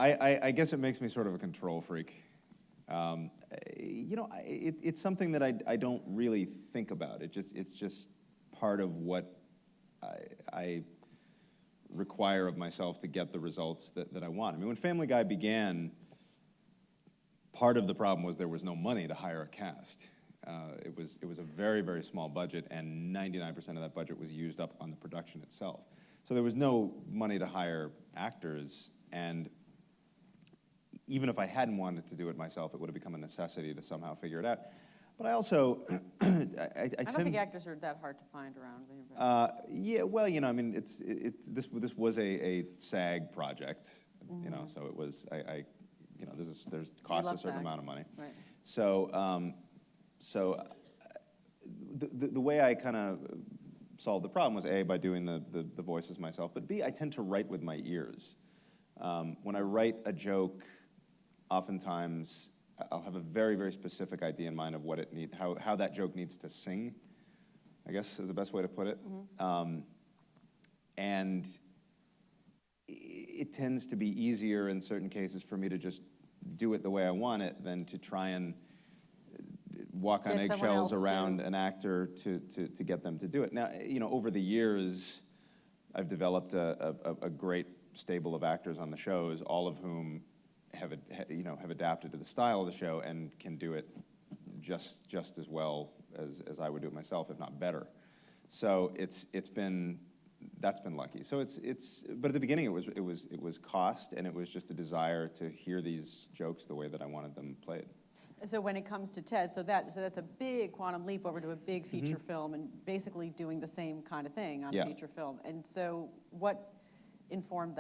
I guess it makes me sort of a control freak. It's something that I don't really think about. It's just part of what I require of myself to get the results that I want. I mean, when Family Guy began, part of the problem was there was no money to hire a cast. It was a very, very small budget, and 99% of that budget was used up on the production itself. So there was no money to hire actors, and even if I hadn't wanted to do it myself, it would have become a necessity to somehow figure it out. But I also, I don't think actors are that hard to find around. Yeah, well, I mean, this was a SAG project, so it was, there's cost a certain amount of money. Right. So, the way I kind of solved the problem was A, by doing the voices myself, but B, I tend to write with my ears. When I write a joke, oftentimes I'll have a very, very specific idea in mind of what it needs, how that joke needs to sing, I guess is the best way to put it. And it tends to be easier in certain cases for me to just do it the way I want it than to try and walk on eggshells around an actor to get them to do it. Now, over the years, I've developed a great stable of actors on the shows, all of whom have adapted to the style of the show and can do it just as well as I would do it myself, if not better. So that's been lucky. So but at the beginning it was cost, and it was just a desire to hear these jokes the way that I wanted them played. So when it comes to Ted, so that's a big quantum leap over to a big feature film, and basically doing the same kind of thing on a feature film. And so what informed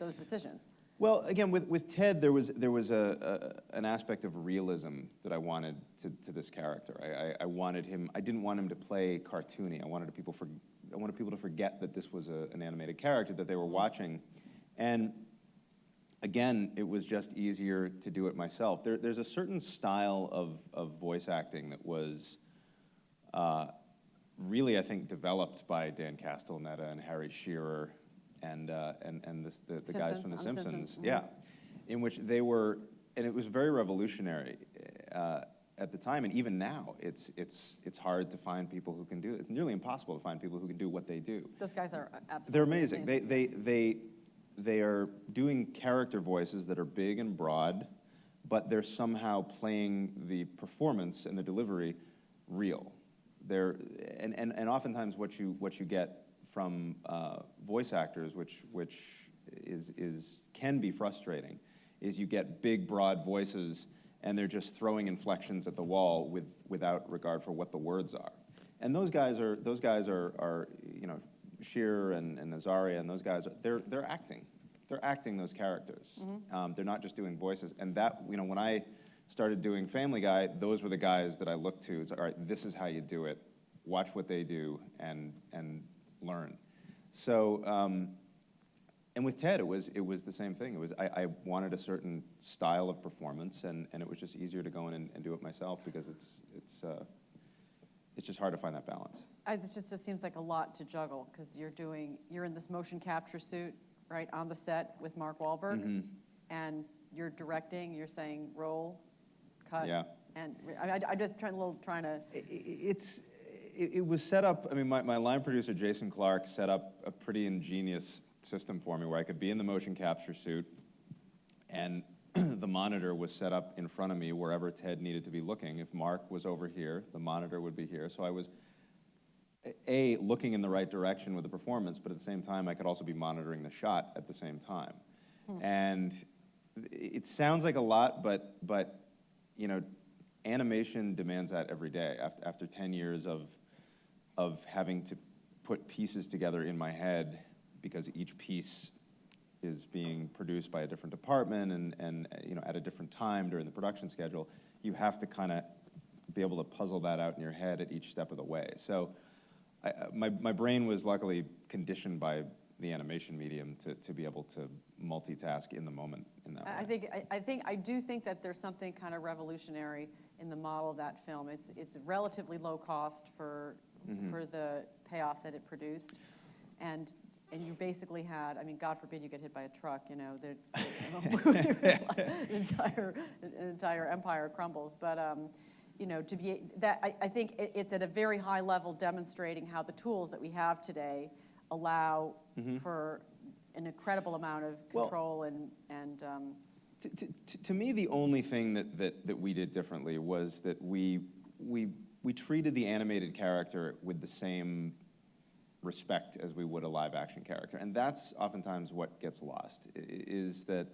those decisions? Well, again, with Ted, there was an aspect of realism that I wanted to this character. I didn't want him to play cartoony. I wanted people to forget that this was an animated character that they were watching. And again, it was just easier to do it myself. There's a certain style of voice acting that was really, I think, developed by Dan Castellaneta and Harry Shearer and the guys from The Simpsons. Yeah, in which they were, and it was very revolutionary at the time, and even now, it's hard to find people who can do it. It's nearly impossible to find people who can do what they do. Those guys are absolutely They're amazing. They are doing character voices that are big and broad, but they're somehow playing the performance and the delivery real. And oftentimes what you get from voice actors, which can be frustrating, is you get big, broad voices, and they're just throwing inflections at the wall without regard for what the words are. And those guys are Shearer and Azaria, and those guys they're acting. They're acting those characters. They're not just doing voices. And that, when I started doing Family Guy, those were the guys that I looked to. It's all right, this is how you do it. Watch what they do and learn. So, and with Ted, it was the same thing. I wanted a certain style of performance, and it was just easier to go in and do it myself because it's just hard to find that balance. It just seems like a lot to juggle because you're in this motion capture suit, right, on the set with Mark Wahlberg, and you're directing. You're saying roll, cut, and I'm just trying to. It was set up. I mean, my line producer Jason Clark set up a pretty ingenious system for me where I could be in the motion capture suit, and the monitor was set up in front of me wherever Ted needed to be looking. If Mark was over here, the monitor would be here. So I was looking in the right direction with the performance, but at the same time, I could also be monitoring the shot at the same time. And it sounds like a lot, but animation demands that every day. After 10 years of having to put pieces together in my head, because each piece is being produced by a different department and at a different time during the production schedule, you have to kind of be able to puzzle that out in your head at each step of the way. So my brain was luckily conditioned by the animation medium to be able to multitask in the moment in that way. I do think that there's something kind of revolutionary in the model of that film. It's relatively low cost for the payoff that it produced, and and you basically had, I mean, God forbid you get hit by a truck, you know, an entire empire crumbles. But, you know, to be that, I think it's at a very high level demonstrating how the tools that we have today allow for an incredible amount of control and to me, the only thing that we did differently was that we treated the animated character with the same respect as we would a live action character. And that's oftentimes what gets lost, is that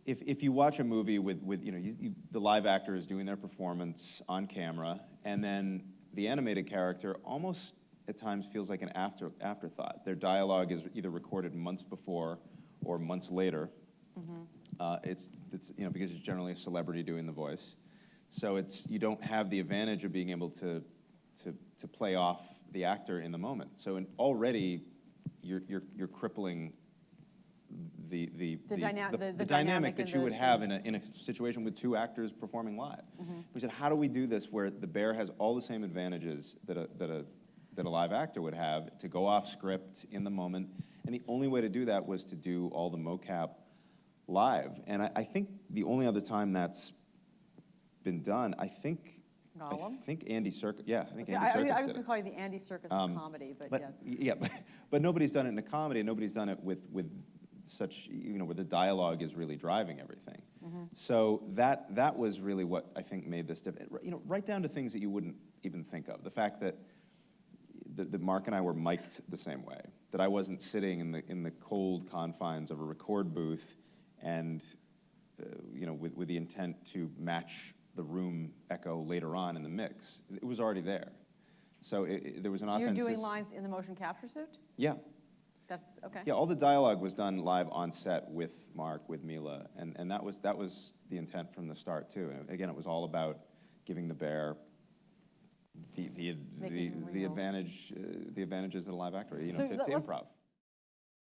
if you watch a movie with you know, the live actor is doing their performance on camera, and then the animated character almost at times feels like an afterthought. Their dialogue is either recorded months before or months later. It's you know, because it's generally a celebrity doing the voice. So you don't have the advantage of being able to play off the actor in the moment. So already you're crippling the dynamic that you would have in a situation with two actors performing live. We said, how do we do this where the bear has all the same advantages that a live actor would have to go off script in the moment? And the only way to do that was to do all the mocap live. And I think the only other time that's been done, I think Andy Serkis. Yeah, I think Andy Serkis. I was going to call you the Andy Serkis of comedy, but yeah. But nobody's done it in a comedy, and nobody's done it with such, you know, where the dialogue is really driving everything. So that was really what I think made this different. You know, right down to things that you wouldn't even think of. The fact that Mark and I were mic'd the same way. That I wasn't sitting in the cold confines of a record booth, and you know, with the intent to match the room echo later on in the mix. It was already there. So there was an authenticity. So you're doing lines in the motion capture suit? Yeah. That's okay. Yeah, all the dialogue was done live on set with Mark, with Mila, and that was the intent from the start too. And again, it was all about giving the bear the advantages that a live actor, you know, to improv.